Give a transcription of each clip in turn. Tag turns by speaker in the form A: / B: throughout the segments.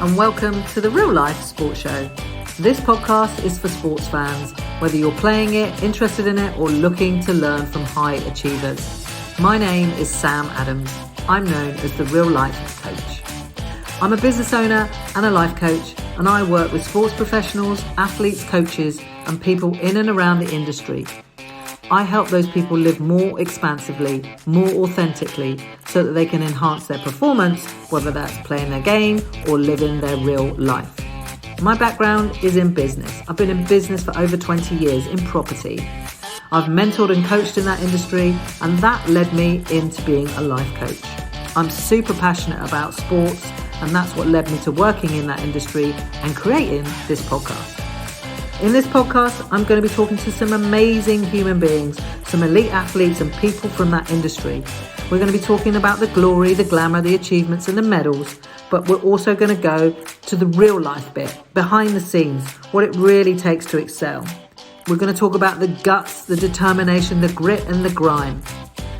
A: and welcome to the Real Life Sports Show. This podcast is for sports fans, whether you're playing it, interested in it, or looking to learn from high achievers. My name is Sam Adams. I'm known as the Real Life Coach. I'm a business owner and a life coach, and I work with sports professionals, athletes, coaches, and people in and around the industry. I help those people live more expansively, more authentically, so that they can enhance their performance, whether that's playing their game or living their real life. My background is in business. I've been in business for over 20 years in property. I've mentored and coached in that industry, and that led me into being a life coach. I'm super passionate about sports, and that's what led me to working in that industry and creating this podcast. In this podcast, I'm going to be talking to some amazing human beings, some elite athletes and people from that industry. We're going to be talking about the glory, the glamour, the achievements and the medals, but we're also going to go to the real life bit, behind the scenes, what it really takes to excel. We're going to talk about the guts, the determination, the grit and the grime.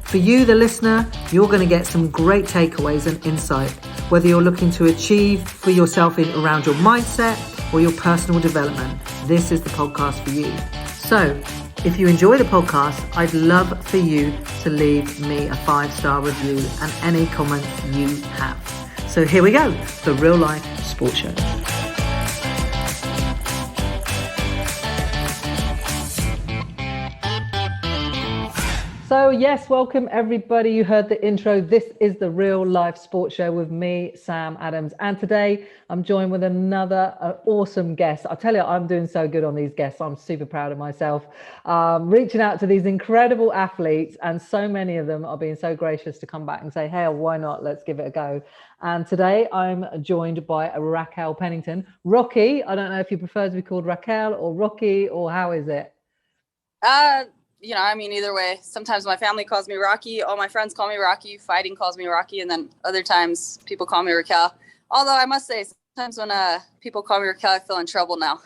A: For you, the listener, you're going to get some great takeaways and insight, whether you're looking to achieve for yourself around your mindset or your personal development. This is the podcast for you. So, if you enjoy the podcast, I'd love for you to leave me a 5-star review and any comments you have. So here we go, the Real Life Sports Show. So yes, welcome everybody. You heard the intro. This is the Real Life Sports Show with me, Sam Adams. And today I'm joined with another awesome guest. I tell you, I'm doing so good on these guests. I'm super proud of myself. Reaching out to these incredible athletes, and so many of them are being so gracious to come back and say, hey, why not? Let's give it a go. And today I'm joined by Raquel Pennington. Rocky, I don't know if you prefer to be called Raquel or Rocky, or how is it?
B: Either way. Sometimes my family calls me Rocky. All my friends call me Rocky. Fighting calls me Rocky. And then other times people call me Raquel. Although I must say, sometimes when people call me Raquel, I feel in trouble now.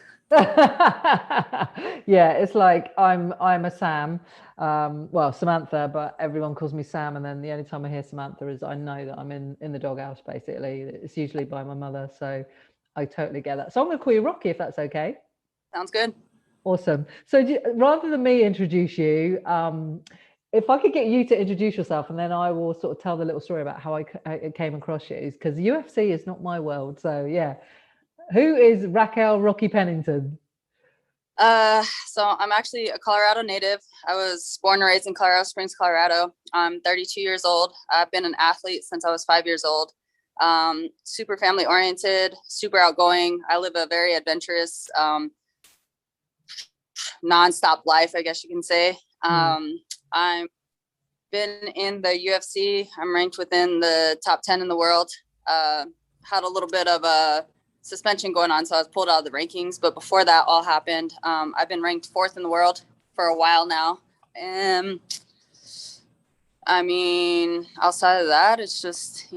A: Yeah, it's like I'm a Sam. Samantha, but everyone calls me Sam. And then the only time I hear Samantha is I know that I'm in the doghouse, basically. It's usually by my mother. So I totally get that. So I'm going to call you Rocky, if that's okay.
B: Sounds good.
A: Awesome. So rather than me introduce you, if I could get you to introduce yourself, and then I will sort of tell the little story about how I came across you, because UFC is not my world. So yeah, who is Raquel Rocky Pennington?
B: So I'm actually a Colorado native. I was born and raised in Colorado Springs, Colorado. I'm 32 years old. I've been an athlete since I was 5 years old. Super family oriented, super outgoing. I live a very adventurous, nonstop life, I guess you can say. I've been in the UFC. I'm ranked within the top 10 in the world. Had a little bit of a suspension going on, so I was pulled out of the rankings. But before that all happened, I've been ranked 4th in the world for a while now. And outside of that, it's just,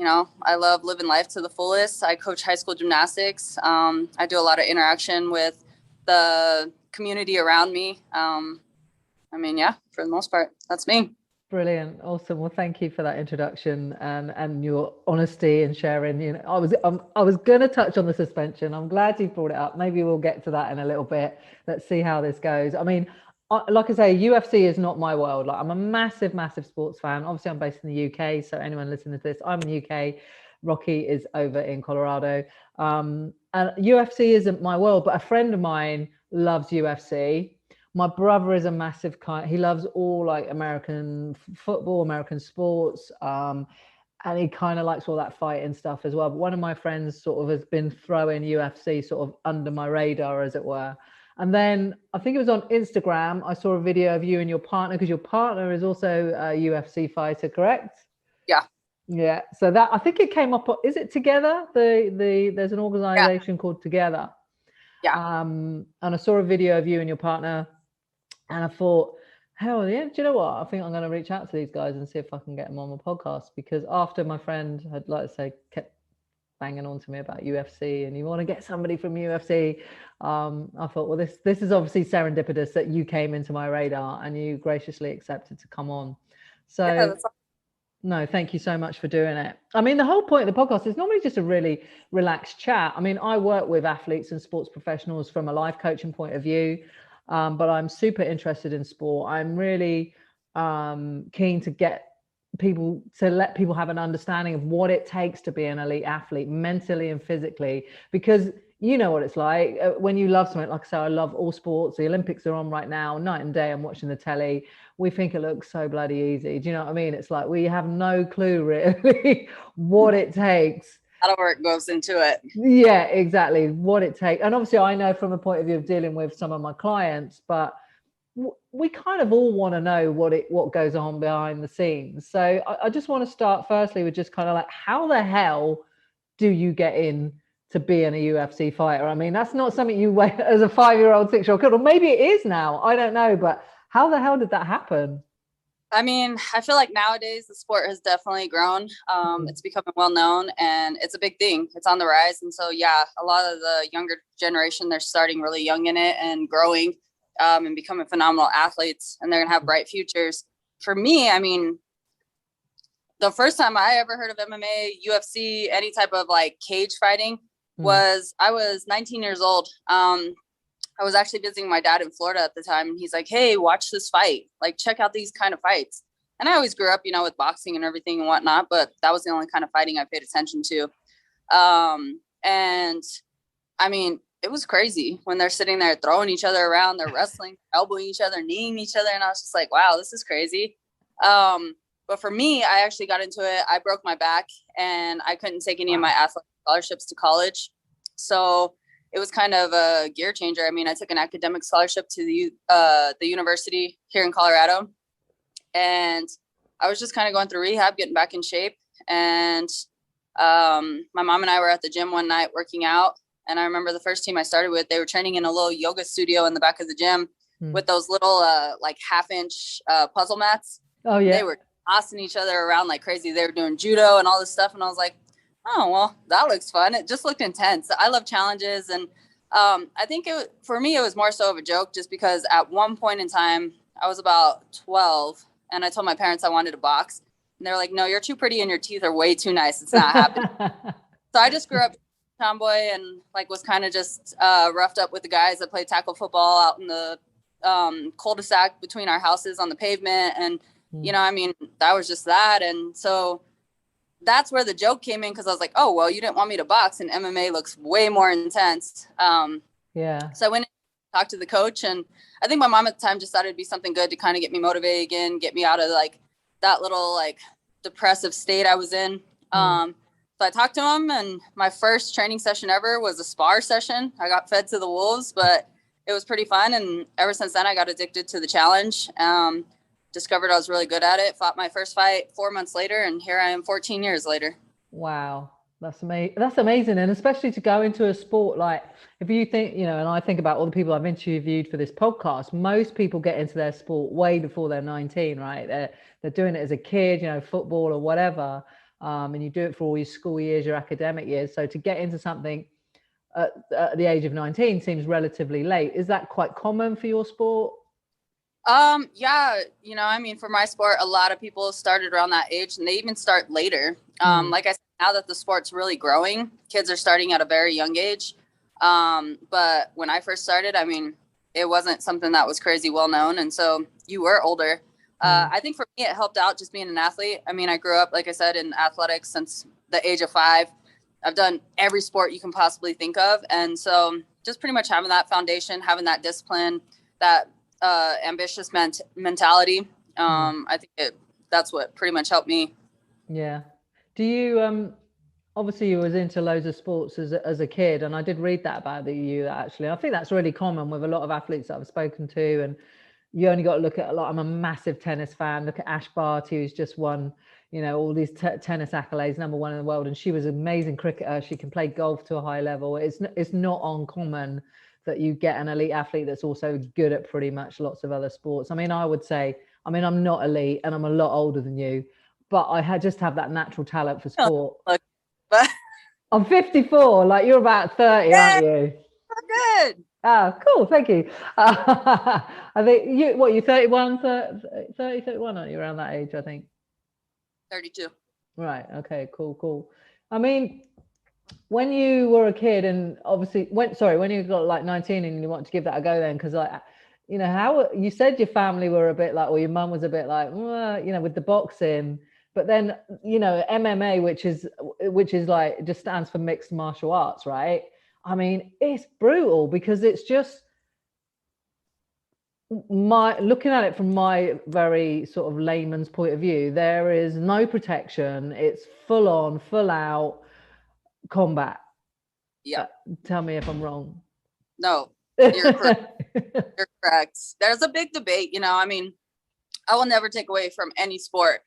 B: I love living life to the fullest. I coach high school gymnastics. I do a lot of interaction with the community around me. For the most part, that's me.
A: Brilliant. Awesome. Well, thank you for that introduction and your honesty and sharing. I was going to touch on the suspension. I'm glad you brought it up. Maybe we'll get to that in a little bit. Let's see how this goes. Like I say, UFC is not my world. Like, I'm a massive, massive sports fan. Obviously, I'm based in the UK. So anyone listening to this, I'm in the UK. Rocky is over in Colorado. And UFC isn't my world, but a friend of mine loves UFC. My brother is a massive he loves all like American football, American sports. And he kind of likes all that fighting stuff as well. But one of my friends sort of has been throwing UFC sort of under my radar, as it were. And then I think it was on Instagram, I saw a video of you and your partner, because your partner is also a UFC fighter, correct? Yeah. So that, I think it came up, is it Together? There's an organization called Together.
B: Yeah.
A: And I saw a video of you and your partner, and I thought, hell yeah, do you know what? I think I'm going to reach out to these guys and see if I can get them on my podcast, because after my friend had, like I say, kept banging on to me about UFC and you want to get somebody from UFC, I thought, well, this is obviously serendipitous that you came into my radar and you graciously accepted to come on. So No, thank you so much for doing it. I mean, the whole point of the podcast is normally just a really relaxed chat. I mean, I work with athletes and sports professionals from a life coaching point of view, but I'm super interested in sport. I'm really keen to let people have an understanding of what it takes to be an elite athlete, mentally and physically, because you know what it's like when you love something. Like I say, I love all sports. The Olympics are on right now, night and day. I'm watching the telly. We think it looks so bloody easy. Do you know what I mean? It's like we have no clue really what it takes.
B: A lot of work goes into it.
A: Yeah, exactly. What it takes. And obviously I know from a point of view of dealing with some of my clients, but we kind of all want to know what goes on behind the scenes. So I just want to start firstly with just kind of like, how the hell do you get in to being a UFC fighter? I mean, that's not something you wait as a 5-year-old, 6-year-old kid, or maybe it is now. I don't know, but how the hell did that happen?
B: I mean, I feel like nowadays the sport has definitely grown. It's becoming well known and it's a big thing. It's on the rise. And so, yeah, a lot of the younger generation, they're starting really young in it and growing and becoming phenomenal athletes, and they're going to have bright futures. For me, I mean, the first time I ever heard of MMA, UFC, any type of like cage fighting was I was 19 years old. I was actually visiting my dad in Florida at the time, and he's like, "Hey, watch this fight. Like, check out these kind of fights." And I always grew up, with boxing and everything and whatnot, but that was the only kind of fighting I paid attention to. And I mean, it was crazy when they're sitting there throwing each other around, they're wrestling, elbowing each other, kneeing each other. And I was just like, wow, this is crazy. But for me, I actually got into it. I broke my back and I couldn't take any of my athletic scholarships to college. So it was kind of a gear changer. I mean, I took an academic scholarship to the university here in Colorado, and I was just kind of going through rehab, getting back in shape. And my mom and I were at the gym one night working out. And I remember the first team I started with, they were training in a little yoga studio in the back of the gym with those little like 1/2-inch puzzle mats.
A: Oh, yeah.
B: They were tossing each other around like crazy. They were doing judo and all this stuff. And I was like, oh, well, that looks fun. It just looked intense. I love challenges. And I think for me, it was more so of a joke, just because at one point in time, I was about 12 and I told my parents I wanted to box. And they're like, no, you're too pretty and your teeth are way too nice. It's not happening. So I just grew up tomboy and like was kind of just roughed up with the guys that played tackle football out in the cul-de-sac between our houses on the pavement. And, I mean, that was just that. And so that's where the joke came in, because I was like, oh, well, you didn't want me to box, and MMA looks way more intense.
A: Yeah.
B: So I went and talked to the coach, and I think my mom at the time just thought it'd be something good to kind of get me motivated again, get me out of like that little like depressive state I was in. So I talked to him, and my first training session ever was a spar session. I got fed to the wolves, but it was pretty fun. And ever since then, I got addicted to the challenge. Discovered I was really good at it, fought my first fight 4 months later, and here I am 14 years later.
A: Wow. That's amazing. That's amazing. And especially to go into a sport, like if you think, and I think about all the people I've interviewed for this podcast, most people get into their sport way before they're 19, right? They're doing it as a kid, football or whatever. And you do it for all your school years, your academic years. So to get into something at the age of 19 seems relatively late. Is that quite common for your sport?
B: Yeah, I mean, for my sport, a lot of people started around that age, and they even start later. Like I said, now that the sport's really growing, kids are starting at a very young age. But when I first started, I mean, it wasn't something that was crazy well known. And so you were older. I think for me, it helped out just being an athlete. I mean, I grew up, like I said, in athletics since the age of 5. I've done every sport you can possibly think of. And so just pretty much having that foundation, having that discipline, that ambitious mentality. I think that's what pretty much helped me.
A: Yeah. Do you, obviously you was into loads of sports as a kid, and I did read that about you actually. I think that's really common with a lot of athletes that I've spoken to, and you only got to look at I'm a massive tennis fan. Look at Ash Barty, who's just won, all these tennis accolades, #1 in the world. And she was an amazing cricketer. She can play golf to a high level. It's not uncommon that you get an elite athlete that's also good at pretty much lots of other sports. I mean, I would say, I'm not elite and I'm a lot older than you, but I just have that natural talent for sport.
B: But
A: I'm 54, like you're about 30, aren't you?
B: Good.
A: Oh, cool. Thank you. I think you're 31, 30, 31, aren't you, around that age, I think?
B: 32.
A: Right. Okay, cool. I mean, when you were a kid and obviously when you got like 19 and you want to give that a go then, because like, you know, how you said your family were a bit like, or your mum was a bit like, you know, with the boxing, but then, you know, MMA, which is like, just stands for mixed martial arts, right? I mean, it's brutal because it's just looking at it from my very sort of layman's point of view, there is no protection. It's full on, full out combat.
B: Yeah.
A: Tell me if I'm wrong.
B: No, you're correct. You're correct. There's a big debate, you know, I mean, I will never take away from any sport.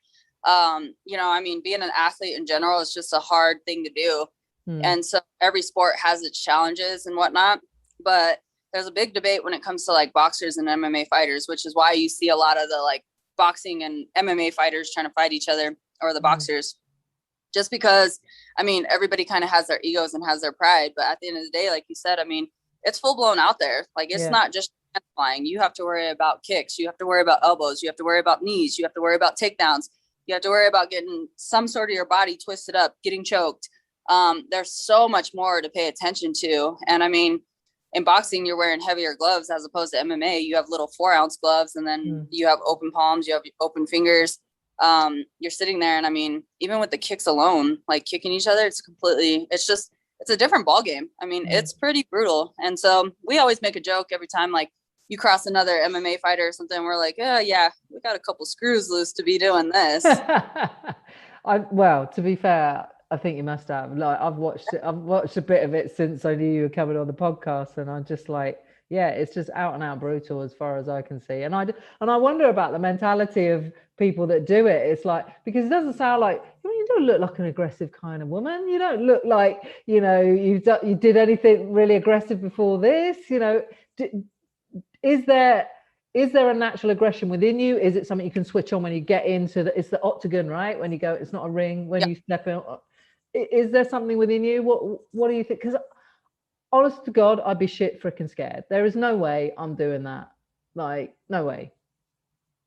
B: You know, I mean, being an athlete in general is just a hard thing to do. And so every sport has its challenges and whatnot, but there's a big debate when it comes to like boxers and MMA fighters, which is why you see a lot of the like boxing and MMA fighters trying to fight each other, or the boxers, just because, I mean, everybody kind of has their egos and has their pride, but at the end of the day, like you said, I mean, it's full blown out there. Like, it's not just flying. You have to worry about kicks. You have to worry about elbows. You have to worry about knees. You have to worry about takedowns. You have to worry about getting some sort of your body twisted up, getting choked. There's so much more to pay attention to. And I mean, in boxing, you're wearing heavier gloves as opposed to MMA. You have little 4-ounce gloves, and then you have open palms, you have open fingers. You're sitting there, and I mean, even with the kicks alone, like kicking each other, it's a different ball game. I mean, it's pretty brutal. And so we always make a joke every time, like, you cross another MMA fighter or something, we're like, oh yeah, we got a couple screws loose to be doing this.
A: Well, to be fair, I think you must have. Like, I've watched a bit of it since I knew you were coming on the podcast, and I'm just like, yeah, it's just out and out brutal as far as I can see. And I wonder about the mentality of people that do it. It's like, because it doesn't sound like, I mean, you don't look like an aggressive kind of woman. You don't look like, you know, you did anything really aggressive before this. You know, is there a natural aggression within you? Is it something you can switch on when you get into it's the octagon, right? When you go, it's not a ring. When you step in, is there something within you? What do you think? Because honest to God, I'd be shit freaking scared. There is no way I'm doing that. Like, no way.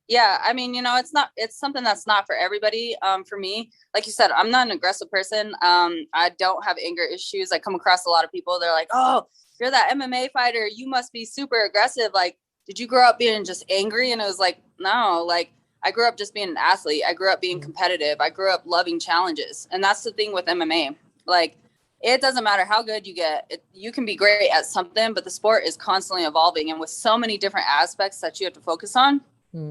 B: Yeah, I mean, you know, it's something that's not for everybody. For me, like you said, I'm not an aggressive person. I don't have anger issues. I come across a lot of people, they're like, oh, you're that MMA fighter, you must be super aggressive. Like, did you grow up being just angry? And it was like, no, like, I grew up just being an athlete. I grew up being competitive. I grew up loving challenges. And that's the thing with MMA. Like, it doesn't matter how good you get. You can be great at something, but the sport is constantly evolving. And with so many different aspects that you have to focus on,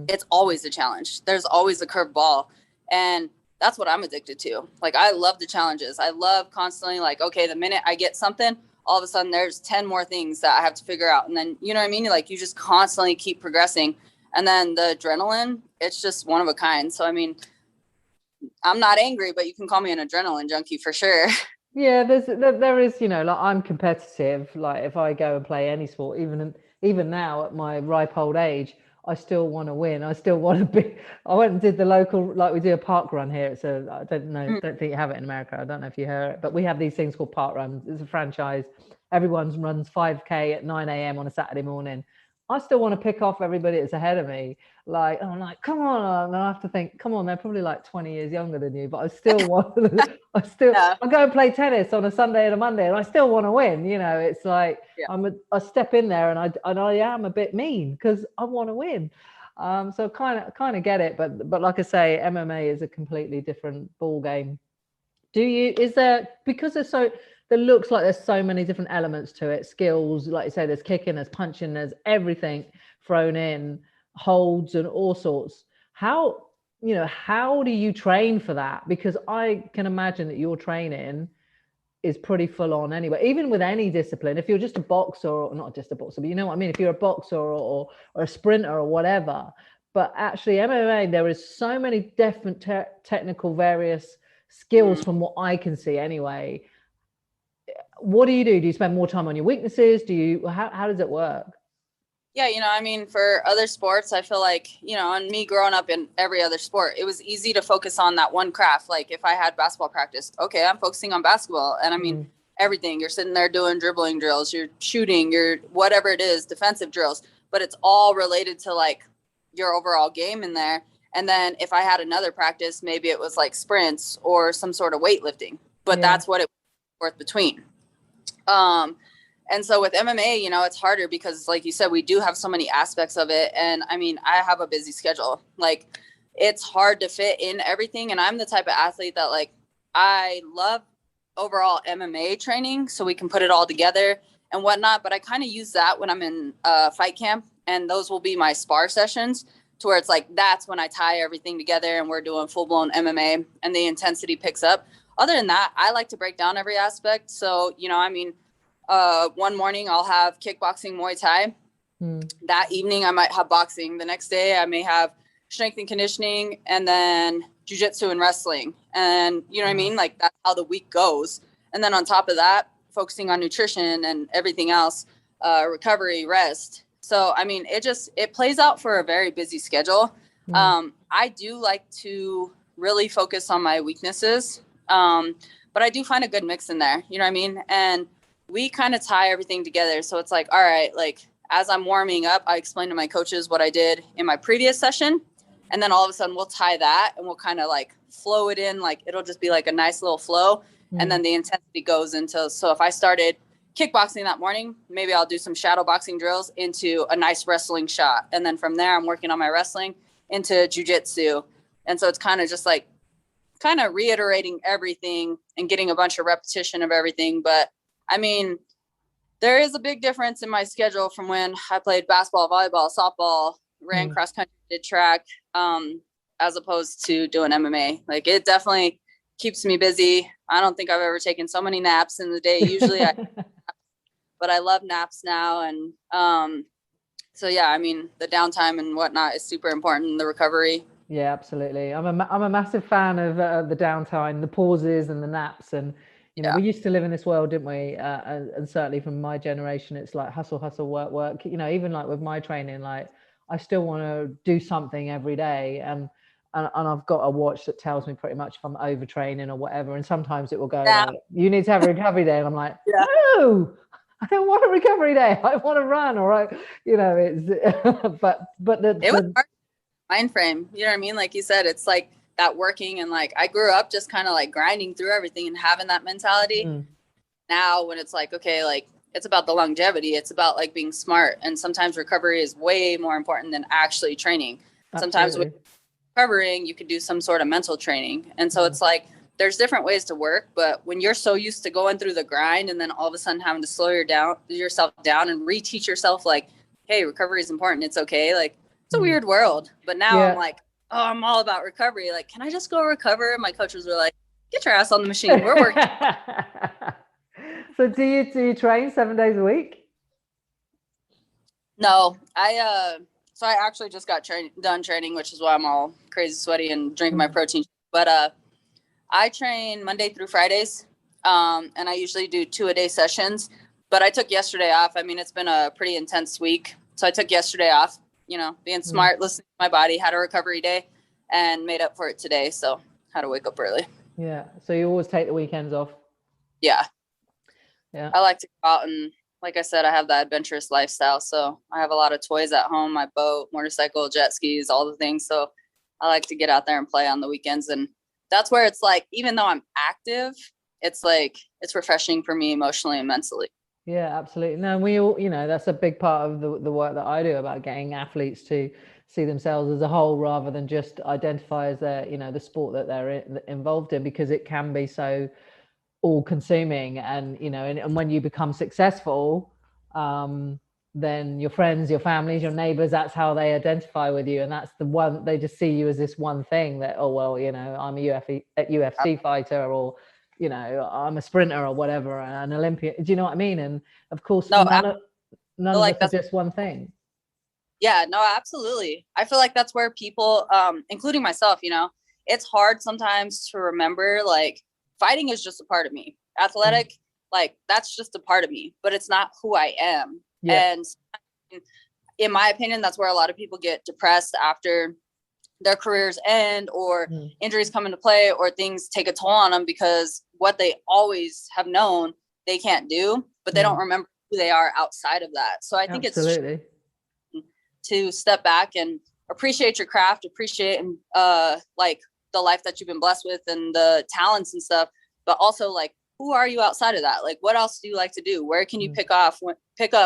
B: it's always a challenge. There's always a curveball. And that's what I'm addicted to. Like, I love the challenges. I love constantly, like, okay, the minute I get something, all of a sudden there's 10 more things that I have to figure out. And then, you know what I mean? Like, you just constantly keep progressing. And then the adrenaline, it's just one of a kind. So, I mean, I'm not angry, but you can call me an adrenaline junkie for sure.
A: Yeah, there is, you know, like, I'm competitive. Like, if I go and play any sport, even now at my ripe old age, I still want to win. I still want to be. I went and did the local, like, we do a park run here. So I don't think you have it in America. I don't know if you heard it, but we have these things called park runs. It's a franchise. Everyone runs 5K at 9 a.m. on a Saturday morning. I still want to pick off everybody that's ahead of me. Like, I'm like, come on. And I have to think, come on, they're probably like 20 years younger than you, but I still want, I go and play tennis on a Sunday and a Monday, and I still want to win. You know, it's like, I step in there and I am a bit mean because I want to win. So kind of get it. But like I say, MMA is a completely different ball game. Because there looks like there's so many different elements to it, skills, like you say, there's kicking, there's punching, there's everything thrown in, holds and all sorts. How do you train for that? Because I can imagine that your training is pretty full on anyway, even with any discipline. If you're just a boxer, or not just a boxer, but you know what I mean? If you're a boxer or a sprinter or whatever, but actually MMA, there is so many different technical various skills from what I can see anyway. What do? Do you spend more time on your weaknesses? How does it work?
B: Yeah, you know, I mean, for other sports, I feel like, you know, and me growing up in every other sport, it was easy to focus on that one craft. Like, if I had basketball practice, okay, I'm focusing on basketball. And I mean, everything, you're sitting there doing dribbling drills, you're shooting, you're whatever it is, defensive drills, but it's all related to like your overall game in there. And then if I had another practice, maybe it was like sprints or some sort of weightlifting, but that's what it was worth between. And so with MMA, you know, it's harder because like you said, we do have so many aspects of it. And I mean, I have a busy schedule. Like it's hard to fit in everything. And I'm the type of athlete that like, I love overall MMA training so we can put it all together and whatnot. But I kind of use that when I'm in fight camp, and those will be my spar sessions to where it's like, that's when I tie everything together and we're doing full blown MMA and the intensity picks up. Other than that, I like to break down every aspect. So, you know, I mean, one morning I'll have kickboxing, Muay Thai. That evening I might have boxing. The next day I may have strength and conditioning, and then jiu-jitsu and wrestling. And you know what I mean? Like that's how the week goes. And then on top of that, focusing on nutrition and everything else, recovery, rest. So, I mean, it plays out for a very busy schedule. I do like to really focus on my weaknesses. But I do find a good mix in there, you know what I mean? And we kind of tie everything together. So it's like, all right, like as I'm warming up, I explain to my coaches what I did in my previous session. And then all of a sudden we'll tie that and we'll kind of like flow it in. Like it'll just be like a nice little flow. And then the intensity goes into, so if I started kickboxing that morning, maybe I'll do some shadow boxing drills into a nice wrestling shot. And then from there, I'm working on my wrestling into jiu-jitsu. And so it's kind of just like, kind of reiterating everything and getting a bunch of repetition of everything. But I mean, there is a big difference in my schedule from when I played basketball, volleyball, softball, ran cross country, did track, as opposed to doing MMA. Like it definitely keeps me busy. I don't think I've ever taken so many naps in the day. Usually but I love naps now. And so, yeah, I mean, the downtime and whatnot is super important, the recovery.
C: Yeah, absolutely. I'm a massive fan of the downtime, the pauses and the naps. And, you know, we used to live in this world, didn't we? And certainly from my generation, it's like hustle, hustle, work, work. You know, even like with my training, like I still want to do something every day. And I've got a watch that tells me pretty much if I'm overtraining or whatever. And sometimes it will go, like, you need to have a recovery day. And I'm like, no, I don't want a recovery day. I want to run. All right. You know, it's, it
B: was hard mind frame. You know what I mean? Like you said, it's like that working, and like, I grew up just kind of like grinding through everything and having that mentality. Now when it's like, okay, like it's about the longevity, it's about like being smart. And sometimes recovery is way more important than actually training. Absolutely. Sometimes with recovering, you could do some sort of mental training. And so it's like, there's different ways to work, but when you're so used to going through the grind and then all of a sudden having to slow yourself down and reteach yourself, like, hey, recovery is important. It's okay. Like, it's a weird world. But now I'm like, oh, I'm all about recovery. Like, can I just go recover? My coaches were like, get your ass on the machine. We're working.
C: So do you train 7 days a week?
B: No, so I actually just got done training, which is why I'm all crazy sweaty and drinking my protein. But I train Monday through Fridays, and I usually do 2-a-day sessions. But I took yesterday off. I mean, it's been a pretty intense week. So I took yesterday off, you know, being smart, listening to my body, had a recovery day, and made up for it today. So had to wake up early.
C: Yeah. So you always take the weekends off?
B: Yeah.
C: Yeah.
B: I like to go out and, like I said, I have that adventurous lifestyle. So I have a lot of toys at home, my boat, motorcycle, jet skis, all the things. So I like to get out there and play on the weekends. And that's where it's like, even though I'm active, it's like, it's refreshing for me emotionally and mentally.
C: Yeah, absolutely. No, we all, you know, that's a big part of the work that I do about getting athletes to see themselves as a whole rather than just identify as their, you know, the sport that they're involved in, because it can be so all consuming. And, you know, and when you become successful, then your friends, your families, your neighbors, that's how they identify with you. And that's the one, they just see you as this one thing that, oh, well, you know, I'm a UFC fighter, or, you know, I'm a sprinter or whatever, an Olympian. Do you know what I mean? And of course, none of us are just one thing.
B: Yeah, no, absolutely. I feel like that's where people, including myself, you know, it's hard sometimes to remember, like, fighting is just a part of me. Athletic, like, that's just a part of me, but it's not who I am. Yeah. And in my opinion, that's where a lot of people get depressed after their careers end, or injuries come into play, or things take a toll on them, because what they always have known they can't do, but they don't remember who they are outside of that. So I think it's to step back and appreciate your craft, appreciate like the life that you've been blessed with and the talents and stuff, but also like, who are you outside of that? Like, what else do you like to do? Where can you pick up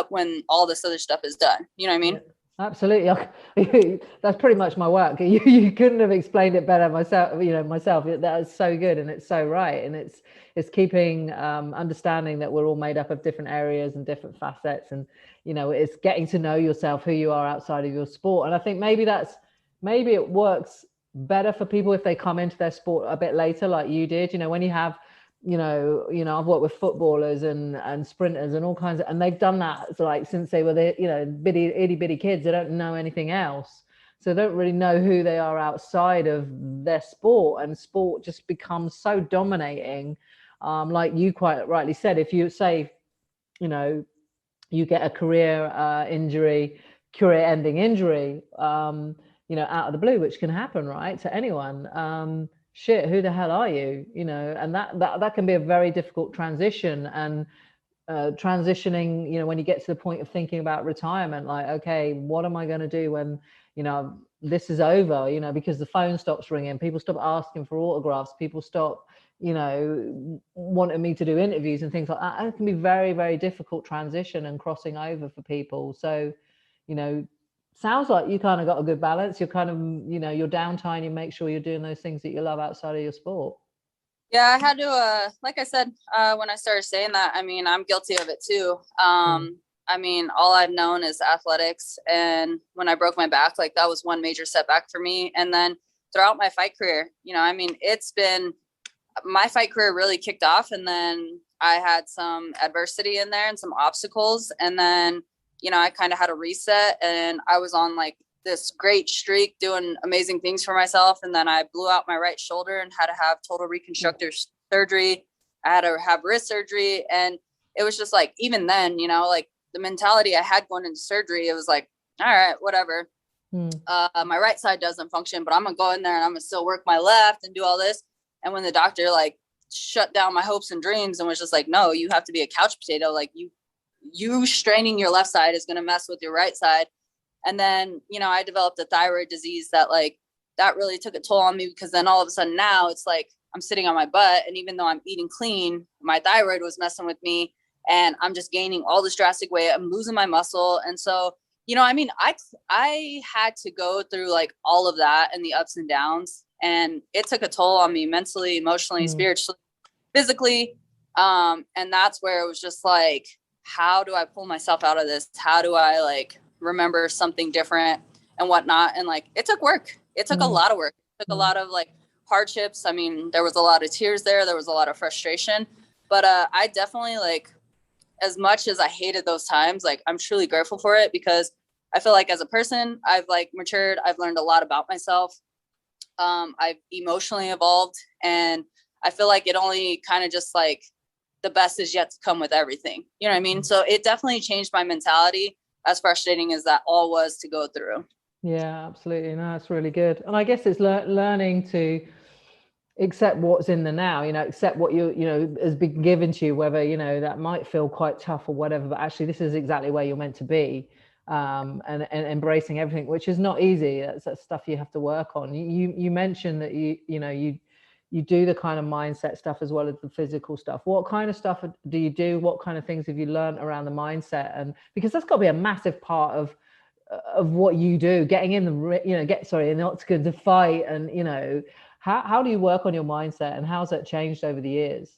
B: when all this other stuff is done? You know what I mean?
C: Yeah, absolutely. That's pretty much my work. You couldn't have explained it better myself. That is so good, and it's so right. And it's keeping understanding that we're all made up of different areas and different facets, and it's getting to know yourself, who you are outside of your sport. And I think maybe it works better for people if they come into their sport a bit later, like you did. When you have I've worked with footballers and sprinters and all kinds of, and they've done that like since they were itty bitty kids. They don't know anything else, so they don't really know who they are outside of their sport, and sport just becomes so dominating. Like you quite rightly said, if you say, you get a career ending injury, out of the blue, which can happen, right, to anyone. Shit, who the hell are you? And that can be a very difficult transition. And transitioning, when you get to the point of thinking about retirement, like, okay, what am I going to do when, this is over, because the phone stops ringing, people stop asking for autographs, people stop, wanting me to do interviews and things like that. It can be very, very difficult transition and crossing over for people. So, sounds like you kind of got a good balance. You're kind of, your downtime, you make sure you're doing those things that you love outside of your sport.
B: Yeah, I had to, like I said, when I started saying that, I mean, I'm guilty of it too. I mean, all I've known is athletics. And when I broke my back, like that was one major setback for me. And then throughout my fight career, I mean, my fight career really kicked off. And then I had some adversity in there and some obstacles. And then, I kind of had a reset, and I was on like this great streak doing amazing things for myself. And then I blew out my right shoulder and had to have total reconstructive surgery. I had to have wrist surgery. And it was just like, even then, like the mentality I had going into surgery, it was like, all right, whatever. My right side doesn't function, but I'm gonna go in there and I'm gonna still work my left and do all this. And when the doctor like shut down my hopes and dreams and was just like, no, you have to be a couch potato. Like you straining your left side is going to mess with your right side. And then, I developed a thyroid disease that really took a toll on me, because then all of a sudden now it's like I'm sitting on my butt, and even though I'm eating clean, my thyroid was messing with me, and I'm just gaining all this drastic weight. I'm losing my muscle. And so, I mean, I had to go through like all of that and the ups and downs, and it took a toll on me mentally, emotionally, spiritually, physically. And that's where it was just like, how do I pull myself out of this? How do I like remember something different and whatnot? And like, it took work. It took a lot of work. It took a lot of like hardships. I mean, there was a lot of tears there. There was a lot of frustration, but I definitely, like, as much as I hated those times, like I'm truly grateful for it, because I feel like as a person, I've like matured. I've learned a lot about myself. I've emotionally evolved, and I feel like it only kind of just like, the best is yet to come with everything. You know what I mean? So it definitely changed my mentality, as frustrating as that all was to go through.
C: Yeah, absolutely. No, that's really good. And I guess it's learning to accept what's in the now, accept what has been given to you, whether, that might feel quite tough or whatever, but actually this is exactly where you're meant to be. And embracing everything, which is not easy. That's stuff you have to work on. You mentioned that you do the kind of mindset stuff as well as the physical stuff. What kind of stuff do you do? What kind of things have you learned around the mindset? And because that's got to be a massive part of what you do, getting in in the octagon to fight. And, how do you work on your mindset, and how's that changed over the years?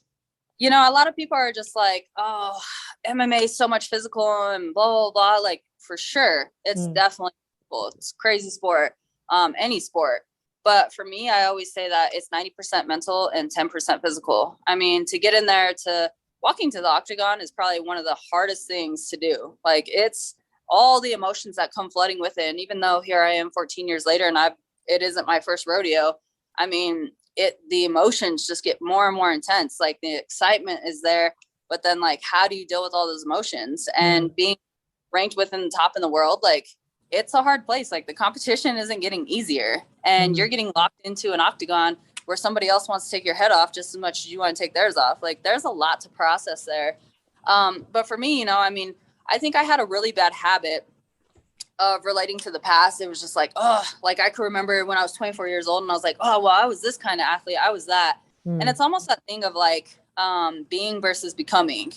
B: A lot of people are just like, oh, MMA is so much physical and blah, blah, blah. Like, for sure. It's definitely physical. It's a crazy sport. Any sport. But for me, I always say that it's 90% mental and 10% physical. I mean, to get in there, to walking to the octagon is probably one of the hardest things to do. Like, it's all the emotions that come flooding with it. And even though here I am 14 years later and it isn't my first rodeo, I mean, the emotions just get more and more intense. Like, the excitement is there, but then like, how do you deal with all those emotions? And being ranked within the top in the world, like, it's a hard place. Like, the competition isn't getting easier, and you're getting locked into an octagon where somebody else wants to take your head off just as much as you want to take theirs off. Like, there's a lot to process there. But for me, I mean, I think I had a really bad habit of relating to the past. It was just like, oh, like I could remember when I was 24 years old and I was like, oh, well, I was this kind of athlete. I was that. And it's almost that thing of like being versus becoming.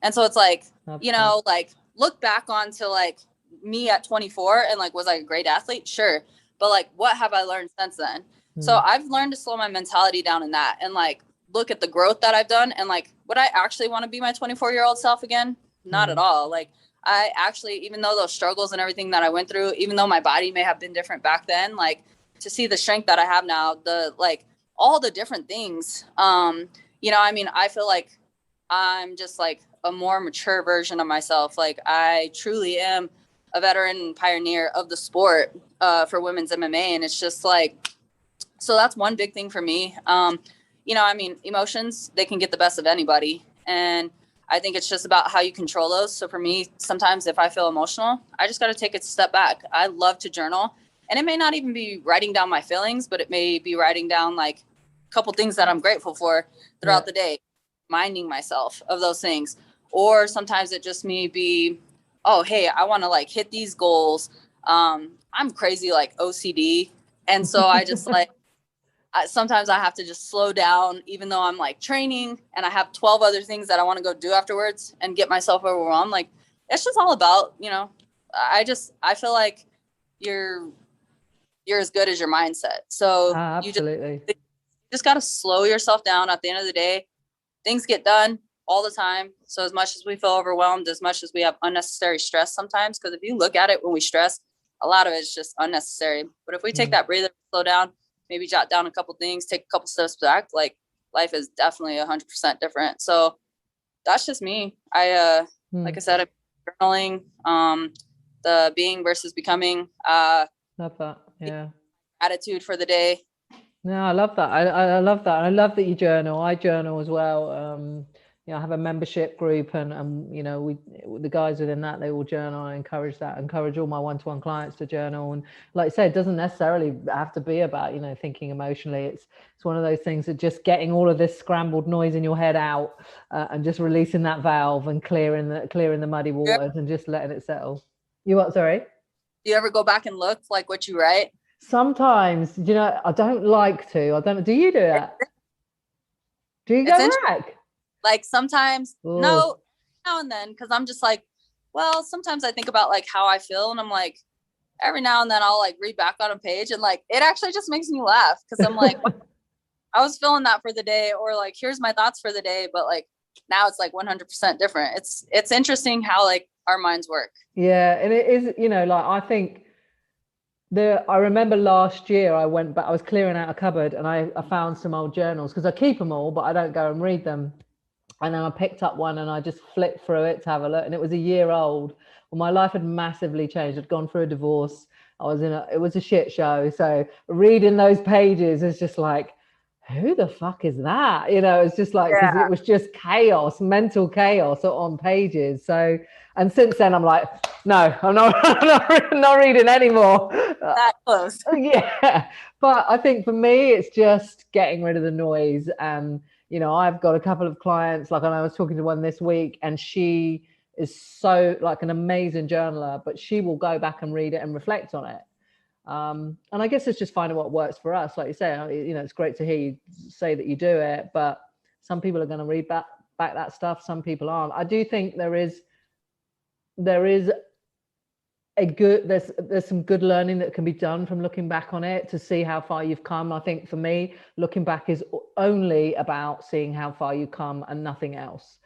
B: And so it's like, you know, like look back onto like me at 24 and like, was I a great athlete? Sure. But like, what have I learned since then? So I've learned to slow my mentality down in that and like look at the growth that I've done. And like, would I actually want to be my 24-year-old self again? Not at all. Like I actually, even though those struggles and everything that I went through, even though my body may have been different back then, like to see the strength that I have now, the like all the different things, you know, I mean, I feel like I'm just like a more mature version of myself. Like I truly am a veteran and pioneer of the sport for women's MMA. And it's just like, so that's one big thing for me. You know, I mean, emotions, they can get the best of anybody. And I think it's just about how you control those. So for me, sometimes if I feel emotional, I just got to take a step back. I love to journal, and it may not even be writing down my feelings, but it may be writing down like a couple things that I'm grateful for throughout the day, reminding myself of those things. Or sometimes it just may be, oh, hey, I want to like hit these goals. I'm crazy, like OCD. And so I just like, sometimes I have to just slow down, even though I'm like training and I have 12 other things that I want to go do afterwards and get myself overwhelmed. Like it's just all about, you know, I feel like you're as good as your mindset. So
C: absolutely.
B: you just got to slow yourself down. At the end of the day, things get done all the time. So as much as we feel overwhelmed, as much as we have unnecessary stress sometimes, because if you look at it, when we stress, a lot of it's just unnecessary. But if we take that breather, slow down, maybe jot down a couple things, take a couple steps back, like life is definitely 100% different. So that's just me. Like I said, I'm journaling, the being versus becoming,
C: love that. Yeah.
B: Attitude for the day.
C: No, I love that. I love that. I love that you journal. I journal as well. You know, I have a membership group and you know, the guys within that, they all journal. I encourage all my one-to-one clients to journal. And like I said, it doesn't necessarily have to be about, you know, thinking emotionally. It's one of those things that just getting all of this scrambled noise in your head out and just releasing that valve and clearing the muddy waters and just letting it settle. You what, sorry?
B: Do you ever go back and look like what you write?
C: Sometimes, you know, I don't like to. Do you do that? Do you go back?
B: Like sometimes, no, now and then, because I'm just like, well, sometimes I think about like how I feel, and I'm like, every now and then I'll like read back on a page, and like it actually just makes me laugh because I'm like, I was feeling that for the day, or like here's my thoughts for the day, but like now it's like 100% different. It's interesting how like our minds work.
C: Yeah, and it is, you know, like I think. I remember last year I went back, I was clearing out a cupboard and I found some old journals because I keep them all, but I don't go and read them. And then I picked up one and I just flipped through it to have a look, and it was a year old. Well, my life had massively changed. I'd gone through a divorce. It was a shit show. So reading those pages is just like, who the fuck is that? You know, it's just like, because it was just chaos, mental chaos on pages. So, and since then I'm like, no, I'm not reading anymore.
B: That close.
C: Yeah. But I think for me, it's just getting rid of the noise. And, you know, I've got a couple of clients, like, and I was talking to one this week, and she is so like an amazing journaler, but she will go back and read it and reflect on it. And I guess it's just finding what works for us. Like you say, you know, it's great to hear you say that you do it, but some people are going to read back that stuff. Some people aren't. I do think there is there's some good learning that can be done from looking back on it to see how far you've come. I think for me, looking back is only about seeing how far you come and nothing else.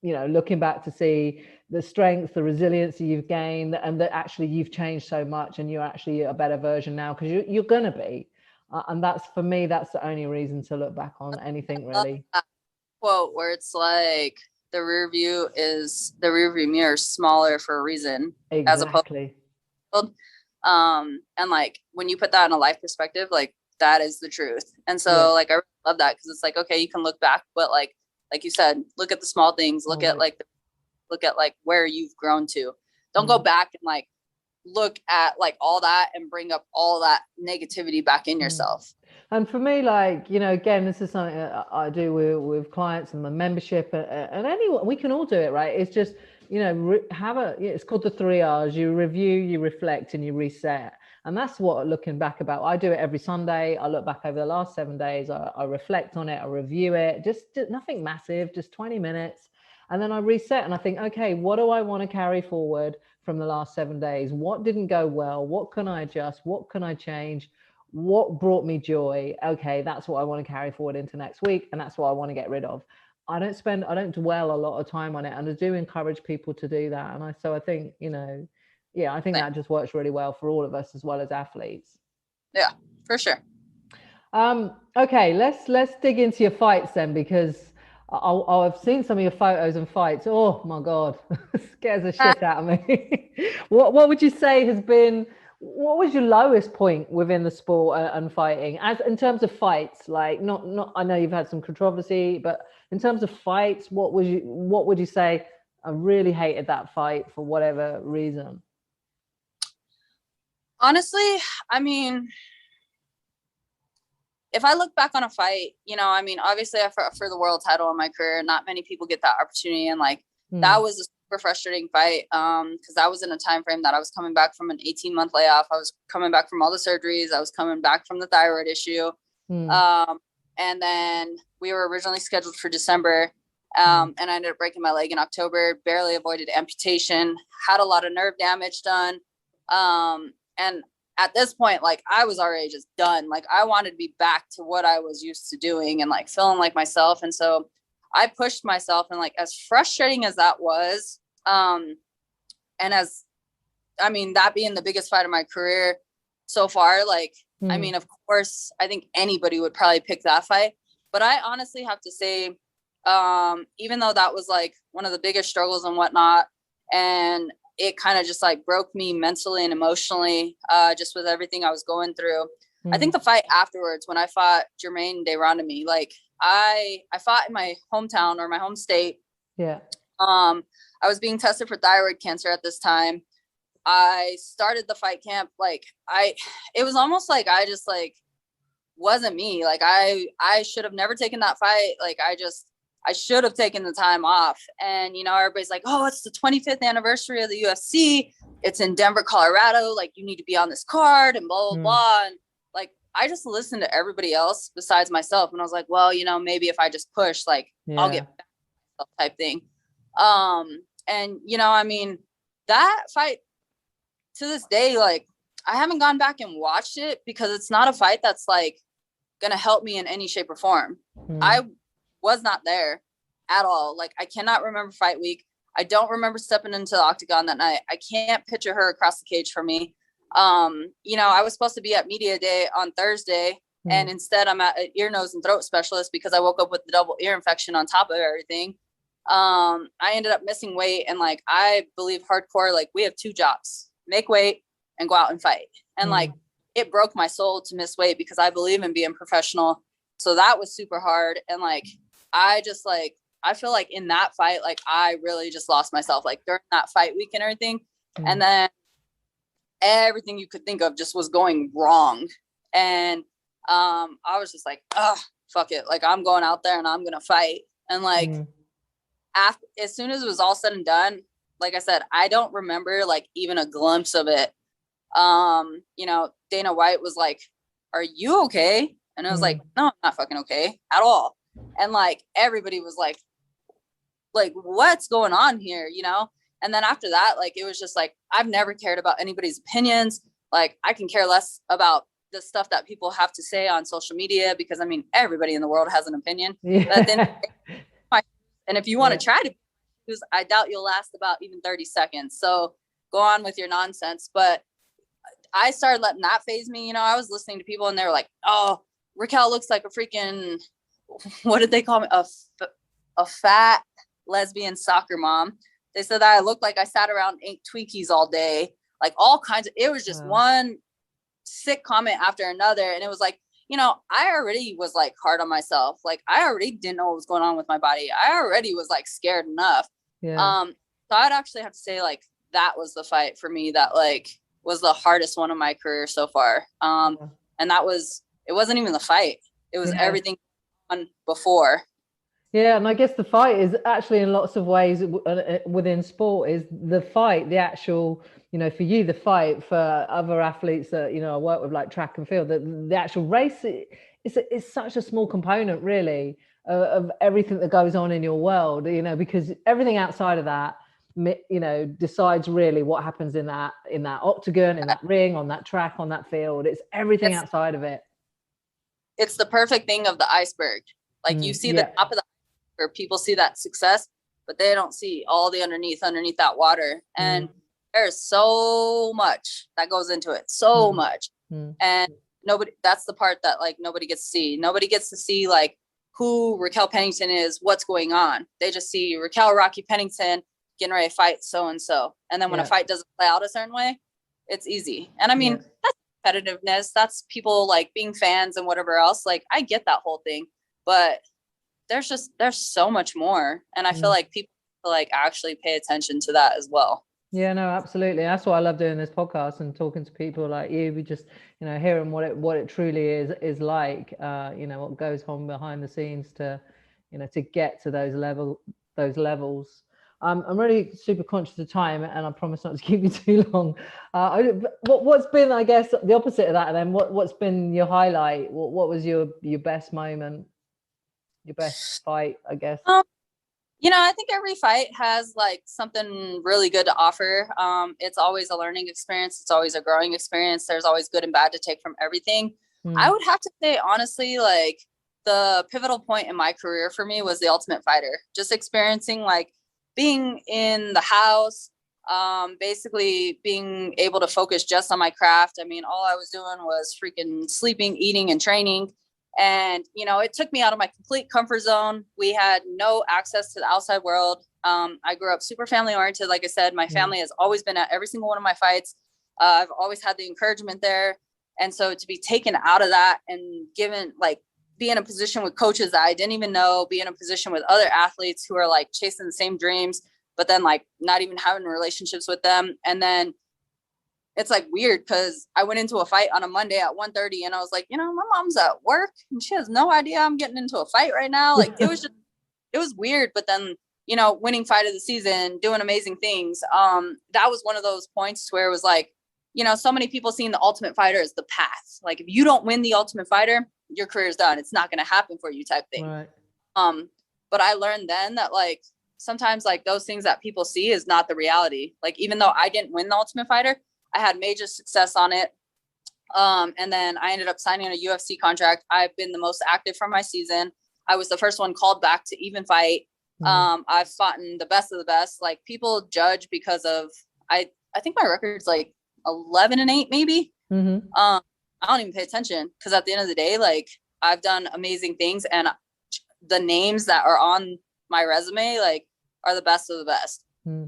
C: You know, looking back to see the strength, the resilience you've gained, and that actually you've changed so much and you're actually a better version now because you're going to be. And that's, for me, that's the only reason to look back on anything really.
B: Quote where it's like the rear view mirror is smaller for a reason.
C: Exactly.
B: And like when you put that in a life perspective, like that is the truth. And so like I really love that because it's like, okay, you can look back, but like you said, look at the small things, look at like where you've grown to. Don't go back and like look at like all that and bring up all that negativity back in yourself.
C: And for me, like, you know, again, this is something I do with clients and the membership and anyone, we can all do it, right? It's just you know, it's called the 3 R's. You review, you reflect, and you reset. And that's what looking back about. I do it every Sunday. I look back over the last 7 days. I reflect on it. I review it. Just nothing massive, just 20 minutes. And then I reset and I think, okay, what do I want to carry forward from the last 7 days? What didn't go well? What can I adjust? What can I change? What brought me joy? Okay, that's what I want to carry forward into next week. And that's what I want to get rid of. I don't dwell a lot of time on it. And I do encourage people to do that. And I think, you know, yeah, I think that just works really well for all of us as well as athletes.
B: Yeah, for sure.
C: Okay, let's dig into your fights then, because I've seen some of your photos and fights. Oh my God, scares the shit out of me. What would you say what was your lowest point within the sport and fighting, as in terms of fights? Like not I know you've had some controversy, but in terms of fights, what would you say? I really hated that fight for whatever reason.
B: Honestly, I mean, if I look back on a fight, you know, I mean, obviously I fought for the world title in my career. Not many people get that opportunity. And like, that was a super frustrating fight. Cause that was in a time frame that I was coming back from an 18-month layoff. I was coming back from all the surgeries. I was coming back from the thyroid issue. And then we were originally scheduled for December. And I ended up breaking my leg in October, barely avoided amputation, had a lot of nerve damage done. And at this point, like, I was already just done. Like, I wanted to be back to what I was used to doing and like feeling like myself. And so I pushed myself, and like, as frustrating as that was, and as, I mean, that being the biggest fight of my career so far, like, I mean, of course, I think anybody would probably pick that fight, but I honestly have to say, even though that was like one of the biggest struggles and whatnot, and it kind of just like broke me mentally and emotionally, just with everything I was going through. I think the fight afterwards, when I fought Jermaine de Rondamie, like I fought in my hometown or my home state.
C: Yeah.
B: I was being tested for thyroid cancer at this time. I started the fight camp. Like it was almost like I just like wasn't me. Like I should have never taken that fight. Like I should have taken the time off. And, you know, everybody's like, oh, it's the 25th anniversary of the UFC. It's in Denver, Colorado. Like, you need to be on this card and blah, blah, blah. And like, I just listened to everybody else besides myself. And I was like, well, you know, maybe if I just push, like, I'll get back type thing. And, you know, I mean, that fight to this day, like, I haven't gone back and watched it because it's not a fight that's like going to help me in any shape or form. I was not there at all. Like, I cannot remember fight week. I don't remember stepping into the octagon that night. I can't picture her across the cage from me. You know, I was supposed to be at media day on Thursday, and instead I'm at an ear, nose, and throat specialist because I woke up with the double ear infection on top of everything. I ended up missing weight, and like, I believe hardcore, like, we have 2 jobs: make weight and go out and fight. And like, it broke my soul to miss weight because I believe in being professional. So that was super hard. And like, I just like, I feel like in that fight, like, I really just lost myself, like, during that fight week and everything. And then everything you could think of just was going wrong. And I was just like, oh, fuck it. Like, I'm going out there and I'm going to fight. And like, as soon as it was all said and done, like I said, I don't remember like even a glimpse of it. You know, Dana White was like, are you okay? And I was like, no, I'm not fucking okay at all. And like, everybody was like, what's going on here? You know? And then after that, like, it was just like, I've never cared about anybody's opinions. Like, I can care less about the stuff that people have to say on social media, because I mean, everybody in the world has an opinion. But then, and if you want to try to, I doubt you'll last about even 30 seconds. So go on with your nonsense. But I started letting that phase me. You know, I was listening to people and they were like, oh, Raquel looks like a freaking, what did they call me? A fat lesbian soccer mom. They said that I looked like I sat around and ate Twinkies all day. Like, all kinds of, it was just one sick comment after another. And it was like, you know, I already was like hard on myself. Like, I already didn't know what was going on with my body. I already was like scared enough. So I'd actually have to say, like, that was the fight for me that like was the hardest one of my career so far. And that was, it wasn't even the fight. It was everything on before.
C: Yeah, and I guess the fight is actually in lots of ways within sport is the fight, the actual, for you, the fight for other athletes that, I work with like track and field, the actual race is such a small component really of everything that goes on in your world, because everything outside of that, decides really what happens in that octagon, in that ring, on that track, on that field. It's everything outside of it.
B: It's the perfect thing of the iceberg. Like you see the top of the where people see that success, but they don't see all the underneath that water. And there's so much that goes into it, so much. And that's the part that like nobody gets to see. Nobody gets to see like who Raquel Pennington is, what's going on. They just see Rocky Pennington getting ready to fight so-and-so. And then when a fight doesn't play out a certain way, it's easy. And I mean, that's competitiveness. That's people like being fans and whatever else. Like I get that whole thing, but there's so much more. And I feel like people like actually pay attention to that as well.
C: Yeah, no, absolutely. That's why I love doing this podcast and talking to people like you. We just, hearing what it truly is like, what goes on behind the scenes to get to those levels. I'm really super conscious of time, and I promise not to keep you too long. What's been, I guess, the opposite of that? And then what's been your highlight? What was your best moment? Your best fight, I guess?
B: I think every fight has like something really good to offer. It's always a learning experience. It's always a growing experience. There's always good and bad to take from everything. I would have to say, honestly, like the pivotal point in my career for me was the Ultimate Fighter. Just experiencing like being in the house, basically being able to focus just on my craft. I mean, all I was doing was freaking sleeping, eating, and training. And, it took me out of my complete comfort zone. We had no access to the outside world. I grew up super family oriented. Like I said, my family has always been at every single one of my fights. I've always had the encouragement there. And so to be taken out of that and given like be in a position with coaches that I didn't even know, be in a position with other athletes who are like chasing the same dreams, but then like not even having relationships with them. And then it's like weird because I went into a fight on a Monday at 1:30 and I was like, my mom's at work and she has no idea I'm getting into a fight right now. Like it was weird. But then, winning fight of the season, doing amazing things. That was one of those points where it was like, so many people seeing the Ultimate Fighter as the path. Like if you don't win the Ultimate Fighter, your career's done. It's not going to happen for you type thing.
C: Right.
B: But I learned then that like sometimes like those things that people see is not the reality. Like even though I didn't win the Ultimate Fighter, I had major success on it. And then I ended up signing a UFC contract. I've been the most active for my season. I was the first one called back to even fight. I've fought in the best of the best. Like people judge because of, I think my record's like 11-8 maybe. I don't even pay attention because at the end of the day, like I've done amazing things and the names that are on my resume, like are the best of the best.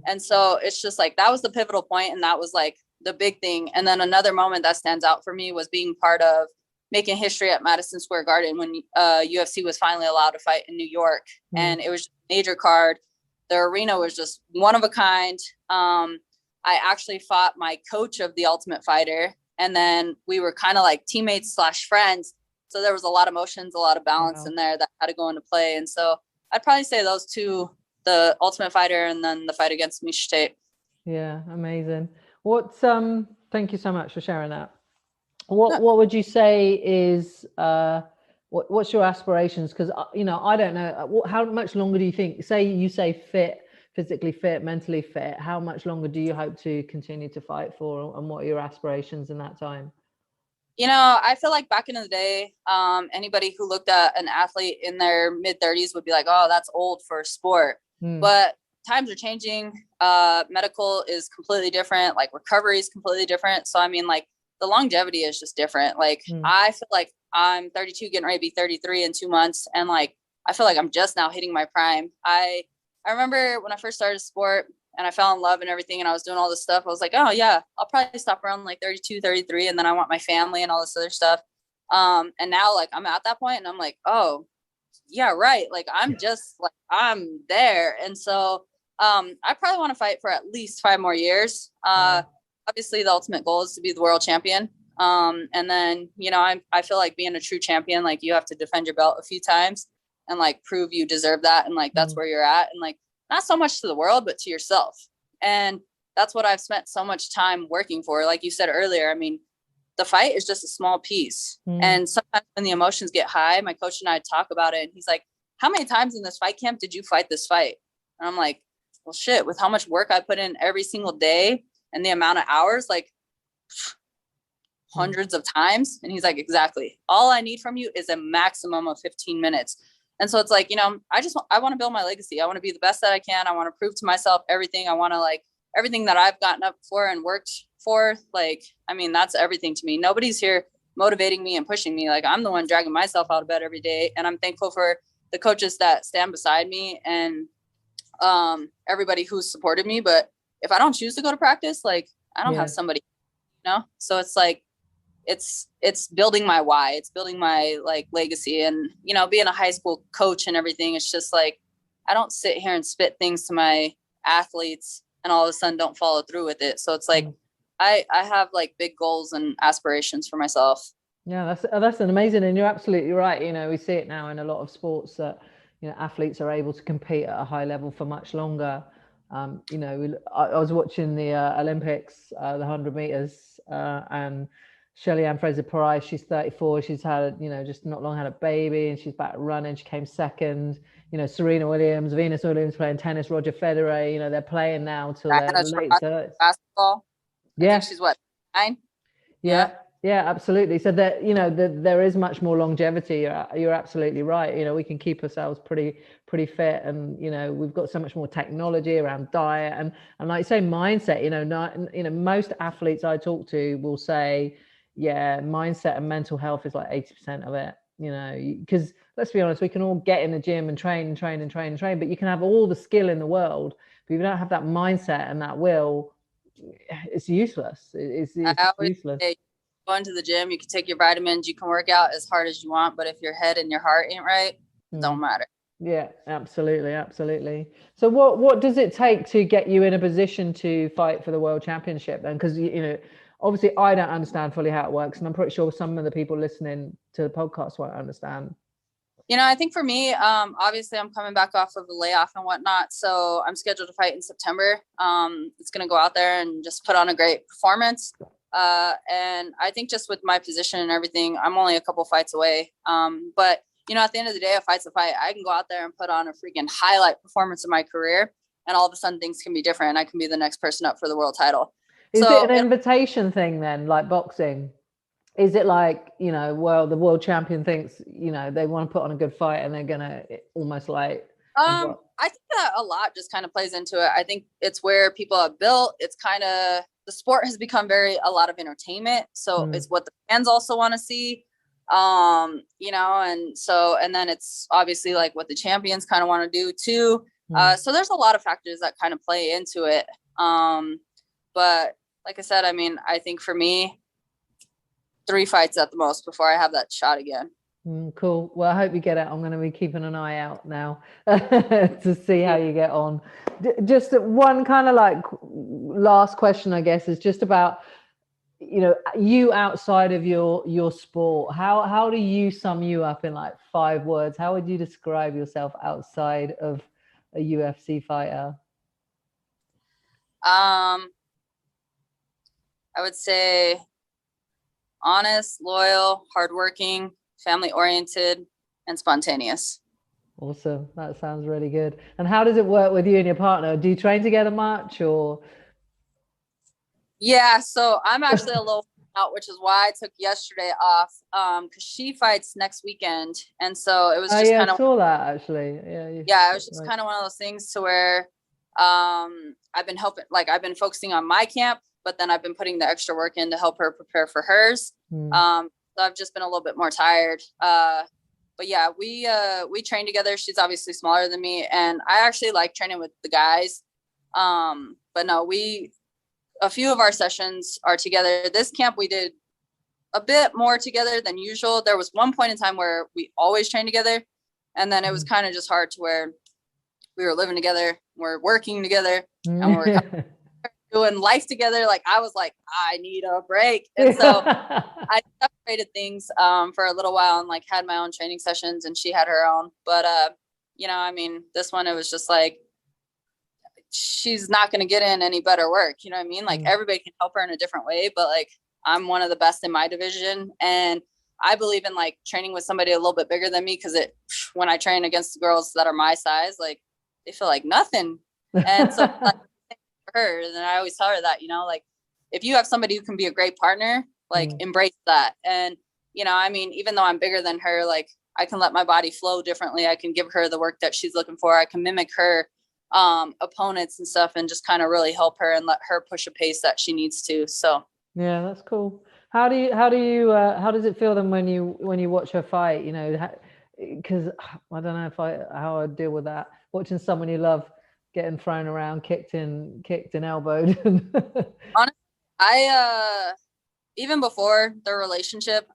B: And so it's just like, that was the pivotal point. And that was like the big thing. And then another moment that stands out for me was being part of making history at Madison Square Garden when UFC was finally allowed to fight in New York. And it was a major card. The arena was just one of a kind. I actually fought my coach of the Ultimate Fighter. And then we were kind of like teammates / friends. So there was a lot of emotions, a lot of balance in there that had to go into play. And so I'd probably say those two, the Ultimate Fighter and then the fight against Miesha Tate.
C: Yeah, amazing. Thank you so much for sharing that. What would you say is what's your aspirations? Because I don't know how much longer do you think? You say fit, physically fit, mentally fit. How much longer do you hope to continue to fight for, and what are your aspirations in that time?
B: I feel like back in the day, anybody who looked at an athlete in their mid-30s would be like, "Oh, that's old for a sport." But times are changing. Medical is completely different. Like recovery is completely different. So I mean, like the longevity is just different. Like I feel like I'm 32, getting ready to be 33 in 2 months, and like I feel like I'm just now hitting my prime. I remember when I first started sport and I fell in love and everything, and I was doing all this stuff. I was like, oh yeah, I'll probably stop around like 32, 33, and then I want my family and all this other stuff. And now like I'm at that point, and I'm like, oh yeah, right. Like I'm just like I'm there, and so. I probably want to fight for at least 5 more years. Obviously the ultimate goal is to be the world champion. And then, I feel like being a true champion, like you have to defend your belt a few times. and like prove you deserve that. And like, that's where you're at. And like, not so much to the world, but to yourself. And that's what I've spent so much time working for. Like you said earlier, I mean, the fight is just a small piece. And sometimes when the emotions get high, my coach and I talk about it, and he's like, how many times in this fight camp did you fight this fight? And I'm like, well, shit, with how much work I put in every single day and the amount of hours, like hundreds of times. And he's like, exactly. All I need from you is a maximum of 15 minutes. And so it's like, you know, I want to build my legacy. I want to be the best that I can. I want to prove to myself everything. I want to like everything that I've gotten up for and worked for. Like, I mean, that's everything to me. Nobody's here motivating me and pushing me. Like, I'm the one dragging myself out of bed every day. And I'm thankful for the coaches that stand beside me and everybody who's supported me. But if I don't choose to go to practice, like I don't have somebody, you know? So it's like, it's building my why, it's building my like legacy. And, you know, being a high school coach and everything, it's just like, I don't sit here and spit things to my athletes and all of a sudden don't follow through with it. So it's like, I have like big goals and aspirations for myself.
C: Yeah, that's an amazing, and you're absolutely right. You know, we see it now in a lot of sports that, you know, athletes are able to compete at a high level for much longer. You know, I was watching the Olympics, the 100 meters, and Shirley-Ann Fraser-Price, she's 34. She's had, you know, just not long had a baby, and she's back running. She came second. You know, Serena Williams, Venus Williams playing tennis, Roger Federer. You know, they're playing now till their late 30s.
B: Basketball.
C: Yeah,
B: I think she's what, 9?
C: Yeah, absolutely. So that, you know, there is much more longevity. You're absolutely right. You know, we can keep ourselves pretty fit, and you know, we've got so much more technology around diet and like you say, mindset. You know, most athletes I talk to will say, yeah, mindset and mental health is like 80% of it. You know, because let's be honest, we can all get in the gym and train, but you can have all the skill in the world, but if you don't have that mindset and that will, it's useless. It's useless.
B: Say, going to the gym, you can take your vitamins, you can work out as hard as you want, but if your head and your heart ain't right, it don't matter.
C: Yeah, absolutely. So what does it take to get you in a position to fight for the world championship then? Because you know, obviously I don't understand fully how it works, and I'm pretty sure some of the people listening to the podcast won't understand.
B: You know, I think for me, obviously I'm coming back off of a layoff and whatnot. So I'm scheduled to fight in September. It's going to go out there and just put on a great performance. And I think just with my position and everything, I'm only a couple fights away. But, you know, at the end of the day, a fight's a fight. I can go out there and put on a freaking highlight performance of my career, and all of a sudden things can be different. I can be the next person up for the world title.
C: Is it an invitation thing then, like boxing? Is it like, you know, well, the world champion thinks, you know, they want to put on a good fight and they're going to almost like...
B: I think that a lot just kind of plays into it. I think it's where people are built. It's kind of, the sport has become a lot of entertainment. So it's what the fans also want to see, you know, and then it's obviously like what the champions kind of want to do too. So there's a lot of factors that kind of play into it. But like I said, I mean, I think for me, 3 fights at the most before I have that shot again.
C: Cool. Well, I hope you get it. I'm going to be keeping an eye out now to see how you get on. Just one kind of like last question, I guess, is just about, you know, you outside of your sport. How do you sum you up in like 5 words? How would you describe yourself outside of a UFC fighter?
B: I would say honest, loyal, hardworking, family oriented, and spontaneous.
C: Awesome. That sounds really good. And how does it work with you and your partner? Do you train together much or?
B: Yeah, so I'm actually a little out, which is why I took yesterday off, because she fights next weekend, and so it was just kind of.
C: I saw that actually.
B: Yeah, it was just kind of one of those things to where I've been focusing on my camp, but then I've been putting the extra work in to help her prepare for hers. So I've just been a little bit more tired. But yeah, we train together. She's obviously smaller than me, and I actually like training with the guys. But no, a few of our sessions are together. This camp we did a bit more together than usual. There was one point in time where we always trained together, and then it was kind of just hard to where we were living together, we're working together, and we're doing life together. Like I was like, I need a break. And so I separated separated things for a little while and like had my own training sessions, and she had her own. But you know, I mean, this one, it was just like, she's not going to get in any better work. You know what I mean? Like everybody can help her in a different way, but like I'm one of the best in my division. And I believe in like training with somebody a little bit bigger than me. Cause when I train against the girls that are my size, like they feel like nothing. And so like, for her, and I always tell her that, you know, like if you have somebody who can be a great partner, like embrace that. And, you know, I mean, even though I'm bigger than her, like I can let my body flow differently. I can give her the work that she's looking for. I can mimic her opponents and stuff, and just kind of really help her and let her push a pace that she needs to. So
C: yeah, that's cool. How does it feel then when you watch her fight, you know, because I don't know how I deal with that, watching someone you love getting thrown around, kicked and elbowed.
B: Honestly, I even before their relationship,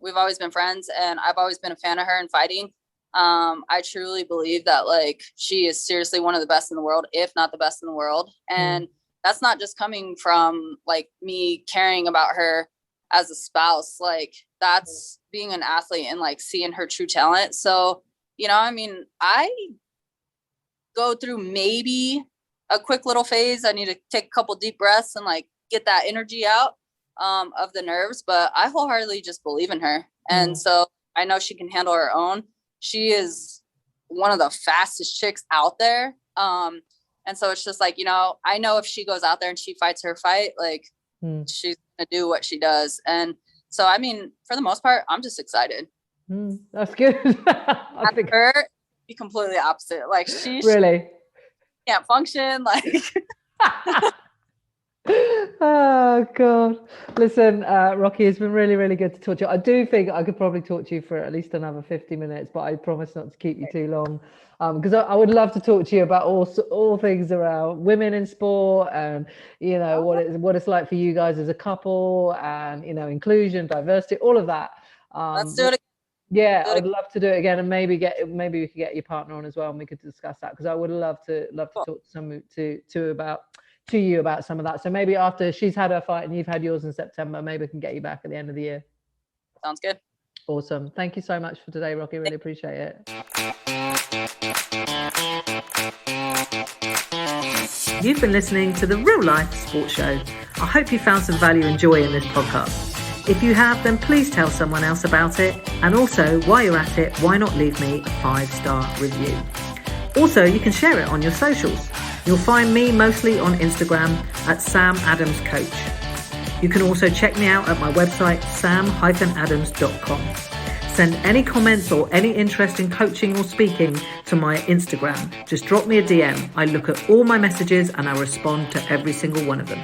B: we've always been friends, and I've always been a fan of her in fighting. I truly believe that like she is seriously one of the best in the world, if not the best in the world. And that's not just coming from like me caring about her as a spouse, like that's being an athlete and like seeing her true talent. So, you know, I mean, I go through maybe a quick little phase. I need to take a couple deep breaths and like get that energy out of the nerves, but I wholeheartedly just believe in her. And so I know she can handle her own. She is one of the fastest chicks out there. And so it's just like, you know, I know if she goes out there and she fights her fight, like she's going to do what she does. And so, I mean, for the most part, I'm just excited.
C: That's good. I think
B: her be completely opposite. Like she
C: really
B: can't function. Like,
C: oh God. Listen, Rocky, it's been really, really good to talk to you. I do think I could probably talk to you for at least another 50 minutes, but I promise not to keep you too long. Because I would love to talk to you about all things around women in sport, and you know what it's like for you guys as a couple, and you know, inclusion, diversity, all of that.
B: Let's do it.
C: Yeah, I would love to do it again, and maybe we could get your partner on as well, and we could discuss that, because I would love to talk to you about some of that. So maybe after she's had her fight and you've had yours in September, maybe we can get you back at the end of the year.
B: Sounds good.
C: Awesome. Thank you so much for today, Rocky. Really appreciate it.
A: You've been listening to the Real Life Sports Show. I hope you found some value and joy in this podcast. If you have, then please tell someone else about it. And also, while you're at it, why not leave me a 5-star review? Also, you can share it on your socials. You'll find me mostly on Instagram at Sam Adams Coach. You can also check me out at my website, sam-adams.com. Send any comments or any interest in coaching or speaking to my Instagram. Just drop me a DM. I look at all my messages and I respond to every single one of them.